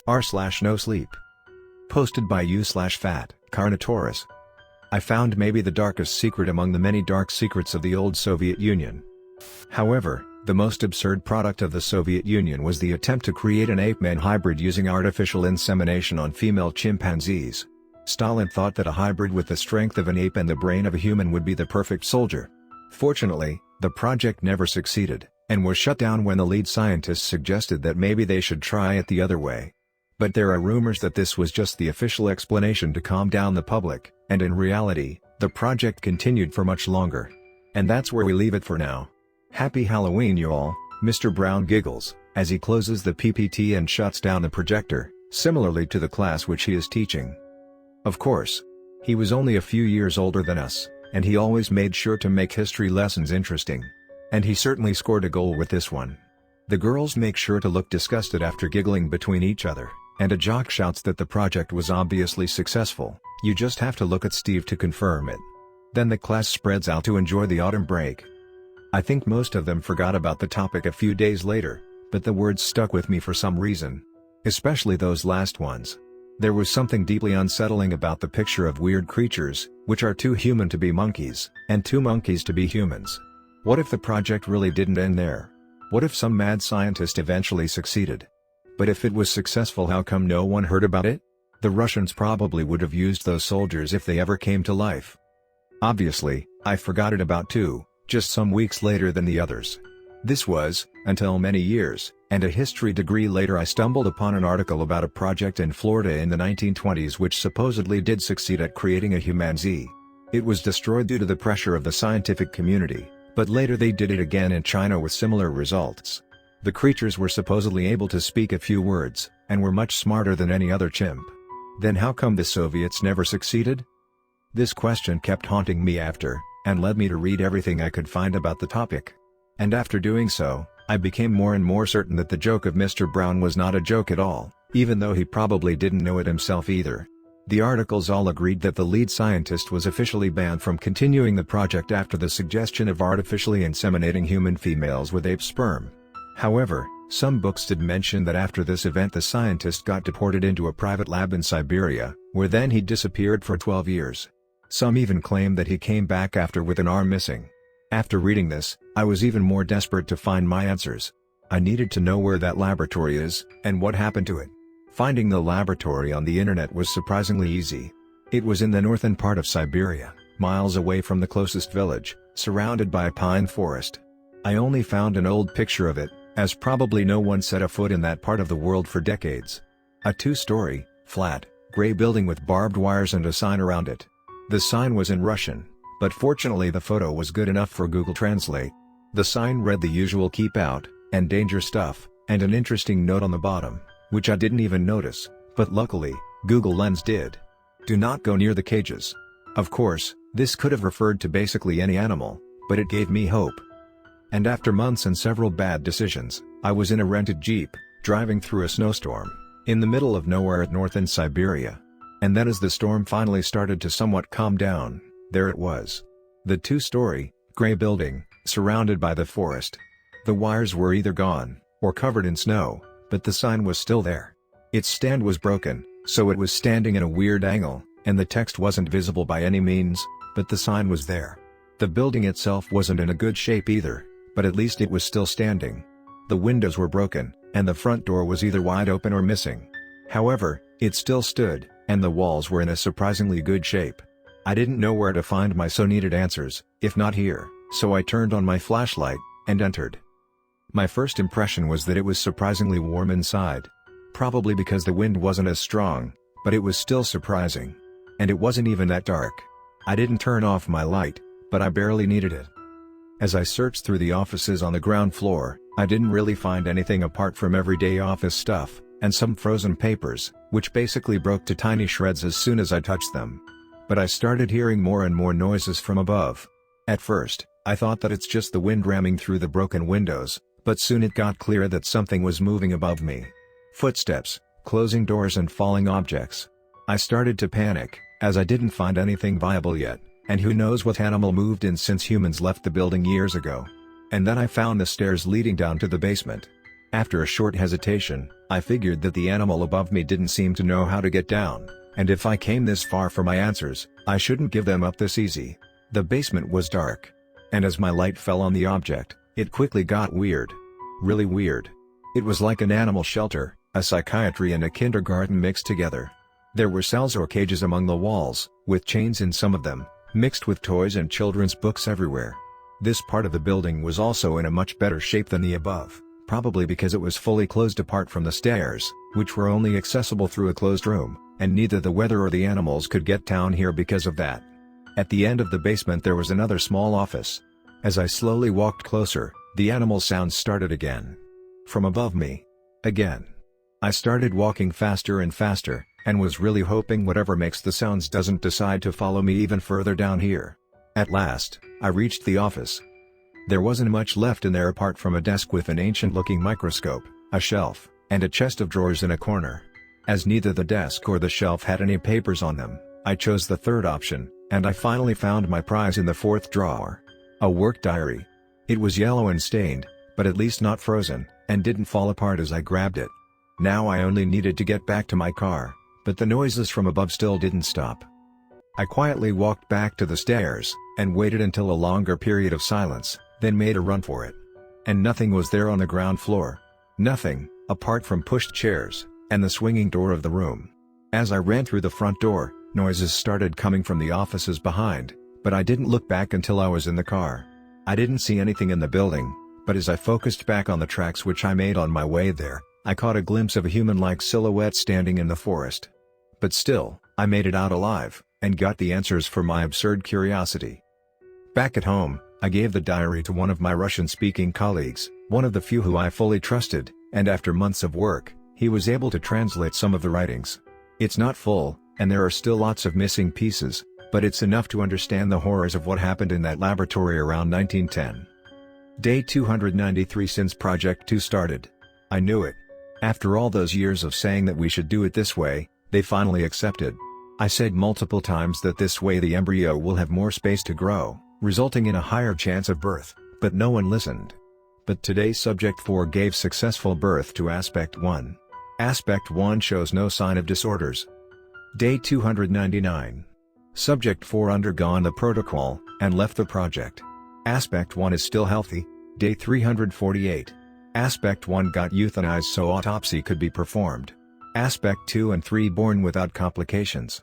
r/NoSleep. Posted by u/FatCarnotaurus. I found maybe the darkest secret among the many dark secrets of the old Soviet Union. However, the most absurd product of the Soviet Union was the attempt to create an ape-man hybrid using artificial insemination on female chimpanzees. Stalin thought that a hybrid with the strength of an ape and the brain of a human would be the perfect soldier. Fortunately, the project never succeeded, and was shut down when the lead scientists suggested that maybe they should try it the other way. But there are rumors that this was just the official explanation to calm down the public, and in reality, the project continued for much longer. And that's where we leave it for now. Happy Halloween y'all, Mr. Brown giggles, as he closes the PPT and shuts down the projector, similarly to the class which he is teaching. Of course. He was only a few years older than us, and he always made sure to make history lessons interesting. And he certainly scored a goal with this one. The girls make sure to look disgusted after giggling between each other, and a jock shouts that the project was obviously successful. You just have to look at Steve to confirm it. Then the class spreads out to enjoy the autumn break. I think most of them forgot about the topic a few days later, but the words stuck with me for some reason. Especially those last ones. There was something deeply unsettling about the picture of weird creatures, which are too human to be monkeys, and too monkeys to be humans. What if the project really didn't end there? What if some mad scientist eventually succeeded? But if it was successful, how come no one heard about it? The Russians probably would have used those soldiers if they ever came to life. Obviously, I forgot it about too, just some weeks later than the others. This was, until many years, and a history degree later, I stumbled upon an article about a project in Florida in the 1920s which supposedly did succeed at creating a humanzee. It was destroyed due to the pressure of the scientific community, but later they did it again in China with similar results. The creatures were supposedly able to speak a few words, and were much smarter than any other chimp. Then how come the Soviets never succeeded? This question kept haunting me and led me to read everything I could find about the topic. And after doing so, I became more and more certain that the joke of Mr. Brown was not a joke at all, even though he probably didn't know it himself either. The articles all agreed that the lead scientist was officially banned from continuing the project after the suggestion of artificially inseminating human females with ape sperm. However, some books did mention that after this event the scientist got deported into a private lab in Siberia, where then he disappeared for 12 years. Some even claim that he came back after with an arm missing. After reading this, I was even more desperate to find my answers. I needed to know where that laboratory is, and what happened to it. Finding the laboratory on the internet was surprisingly easy. It was in the northern part of Siberia, miles away from the closest village, surrounded by a pine forest. I only found an old picture of it, as probably no one set a foot in that part of the world for decades. A two-story, flat, gray building with barbed wires and a sign around it. The sign was in Russian, but fortunately the photo was good enough for Google Translate. The sign read the usual "keep out" and "danger stuff," and an interesting note on the bottom, which I didn't even notice, but luckily, Google Lens did. Do not go near the cages. Of course, this could have referred to basically any animal, but it gave me hope. And after months and several bad decisions, I was in a rented Jeep, driving through a snowstorm, in the middle of nowhere at north in Siberia. And then as the storm finally started to somewhat calm down, there it was. The two-story, gray building, surrounded by the forest. The wires were either gone, or covered in snow, but the sign was still there. Its stand was broken, so it was standing at a weird angle, and the text wasn't visible by any means, but the sign was there. The building itself wasn't in a good shape either, but at least it was still standing. The windows were broken, and the front door was either wide open or missing. However, it still stood, and the walls were in a surprisingly good shape. I didn't know where to find my so-needed answers, if not here, so I turned on my flashlight, and entered. My first impression was that it was surprisingly warm inside. Probably because the wind wasn't as strong, but it was still surprising. And it wasn't even that dark. I didn't turn off my light, but I barely needed it. As I searched through the offices on the ground floor, I didn't really find anything apart from everyday office stuff, and some frozen papers, which basically broke to tiny shreds as soon as I touched them. But I started hearing more and more noises from above. At first, I thought that it's just the wind ramming through the broken windows, but soon it got clear that something was moving above me. Footsteps, closing doors and falling objects. I started to panic, as I didn't find anything viable yet, and who knows what animal moved in since humans left the building years ago. And then I found the stairs leading down to the basement. After a short hesitation, I figured that the animal above me didn't seem to know how to get down, and if I came this far for my answers, I shouldn't give them up this easy. The basement was dark. And as my light fell on the object, it quickly got weird. Really weird. It was like an animal shelter, a psychiatry and a kindergarten mixed together. There were cells or cages among the walls, with chains in some of them, mixed with toys and children's books everywhere. This part of the building was also in a much better shape than the above, probably because it was fully closed apart from the stairs, which were only accessible through a closed room, and neither the weather or the animals could get down here because of that. At the end of the basement there was another small office. As I slowly walked closer, the animal sounds started again. From above me. Again. I started walking faster and faster, and was really hoping whatever makes the sounds doesn't decide to follow me even further down here. At last, I reached the office. There wasn't much left in there apart from a desk with an ancient-looking microscope, a shelf, and a chest of drawers in a corner. As neither the desk or the shelf had any papers on them, I chose the third option, and I finally found my prize in the fourth drawer. A work diary. It was yellow and stained, but at least not frozen, and didn't fall apart as I grabbed it. Now I only needed to get back to my car, but the noises from above still didn't stop. I quietly walked back to the stairs, and waited until a longer period of silence, then made a run for it. And nothing was there on the ground floor. Nothing, apart from pushed chairs, and the swinging door of the room. As I ran through the front door, noises started coming from the offices behind, but I didn't look back until I was in the car. I didn't see anything in the building, but as I focused back on the tracks which I made on my way there, I caught a glimpse of a human-like silhouette standing in the forest. But still, I made it out alive, and got the answers for my absurd curiosity. Back at home, I gave the diary to one of my Russian-speaking colleagues, one of the few who I fully trusted, and after months of work, he was able to translate some of the writings. It's not full, and there are still lots of missing pieces, but it's enough to understand the horrors of what happened in that laboratory around 1910. Day 293 since Project 2 started. I knew it. After all those years of saying that we should do it this way, they finally accepted. I said multiple times that this way the embryo will have more space to grow, resulting in a higher chance of birth, but no one listened. But today Subject 4 gave successful birth to Aspect 1. Aspect 1 shows no sign of disorders. Day 299. Subject 4 undergone the protocol, and left the project. Aspect 1 is still healthy. Day 348. Aspect 1 got euthanized so autopsy could be performed. Aspect 2 and 3 born without complications.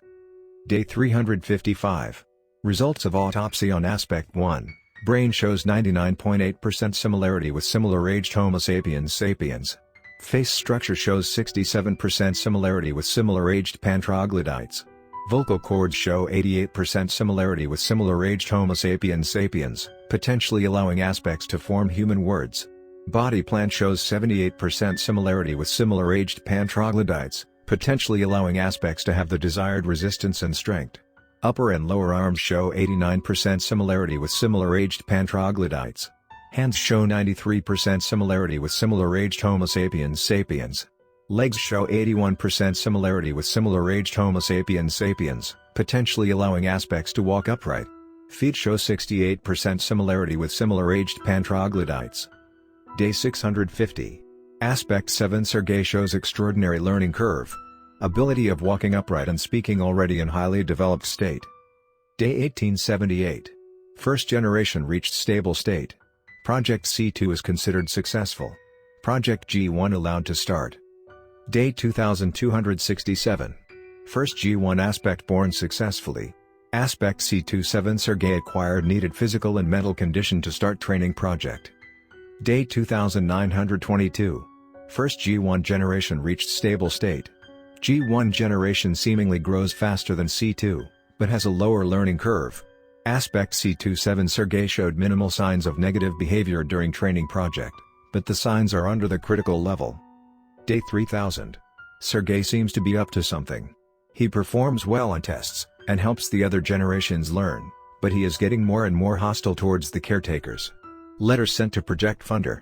Day 355. Results of autopsy on Aspect 1. Brain shows 99.8% similarity with similar-aged Homo sapiens sapiens. Face structure shows 67% similarity with similar-aged Pantroglodytes. Vocal cords show 88% similarity with similar-aged Homo sapiens sapiens, potentially allowing aspects to form human words. Body plan shows 78% similarity with similar-aged Pantroglodytes, potentially allowing aspects to have the desired resistance and strength. Upper and lower arms show 89% similarity with similar-aged Pantroglodytes. Hands show 93% similarity with similar-aged Homo sapiens sapiens. Legs show 81% similarity with similar-aged Homo sapiens sapiens, potentially allowing aspects to walk upright. Feet show 68% similarity with similar-aged Pantroglodytes. Day 650. Aspect 7 Sergei shows extraordinary learning curve. Ability of walking upright and speaking already in highly developed state. Day 1878. First generation reached stable state. Project C2 is considered successful. Project G1 allowed to start. Day 2267. First G1 aspect born successfully. Aspect C2 7 Sergei acquired needed physical and mental condition to start training project. Day 2922. First G1 generation reached stable state. G1 generation seemingly grows faster than C2, but has a lower learning curve. Aspect C2 7 Sergei showed minimal signs of negative behavior during training project, but the signs are under the critical level. Day 3000. Sergei seems to be up to something. He performs well on tests, and helps the other generations learn, but he is getting more and more hostile towards the caretakers. Letter sent to Project Funder.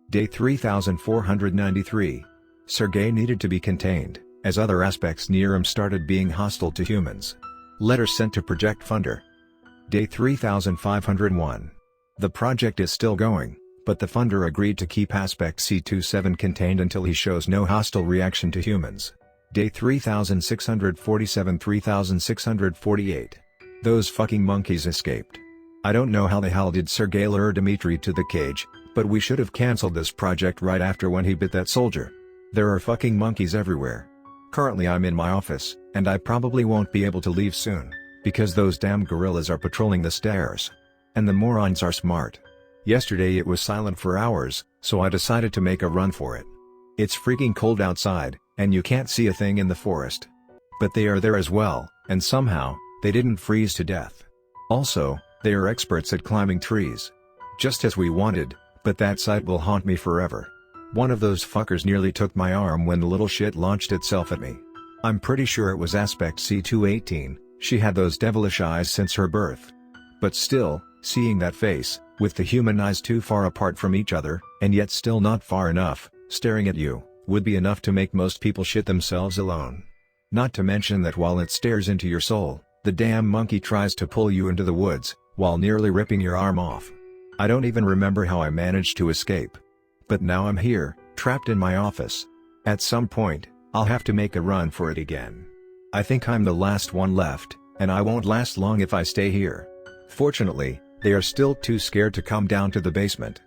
Day 3493. Sergei needed to be contained, as other aspects near him started being hostile to humans. Letter sent to Project Funder. Day 3501. The project is still going, but the funder agreed to keep aspect C27 contained until he shows no hostile reaction to humans. Day 3647-3648. Those fucking monkeys escaped. I don't know how the hell did Sergei lure Dmitri to the cage, but we should have cancelled this project right after when he bit that soldier. There are fucking monkeys everywhere. Currently I'm in my office, and I probably won't be able to leave soon, because those damn gorillas are patrolling the stairs. And the morons are smart. Yesterday it was silent for hours, so I decided to make a run for it. It's freaking cold outside, and you can't see a thing in the forest. But they are there as well, and somehow, they didn't freeze to death. Also, they are experts at climbing trees. Just as we wanted, but that sight will haunt me forever. One of those fuckers nearly took my arm when the little shit launched itself at me. I'm pretty sure it was aspect C218, she had those devilish eyes since her birth. But still, seeing that face, with the human eyes too far apart from each other, and yet still not far enough, staring at you, would be enough to make most people shit themselves alone. Not to mention that while it stares into your soul, the damn monkey tries to pull you into the woods, while nearly ripping your arm off. I don't even remember how I managed to escape. But now I'm here, trapped in my office. At some point, I'll have to make a run for it again. I think I'm the last one left, and I won't last long if I stay here. Fortunately, they are still too scared to come down to the basement.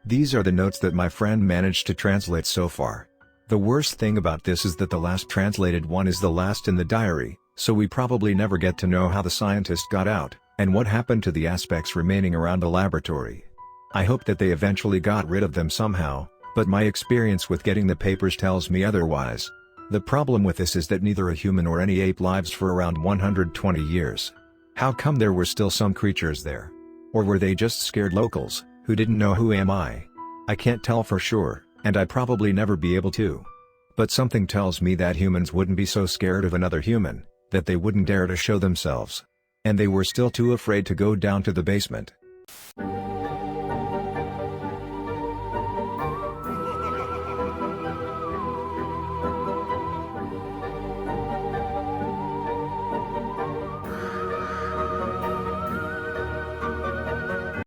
These are the notes that my friend managed to translate so far. The worst thing about this is that the last translated one is the last in the diary, so we probably never get to know how the scientist got out, and what happened to the aspects remaining around the laboratory. I hope that they eventually got rid of them somehow, but my experience with getting the papers tells me otherwise. The problem with this is that neither a human or any ape lives for around 120 years. How come there were still some creatures there? Or were they just scared locals, who didn't know who am I? I can't tell for sure, and I probably never be able to. But something tells me that humans wouldn't be so scared of another human, that they wouldn't dare to show themselves. And they were still too afraid to go down to the basement.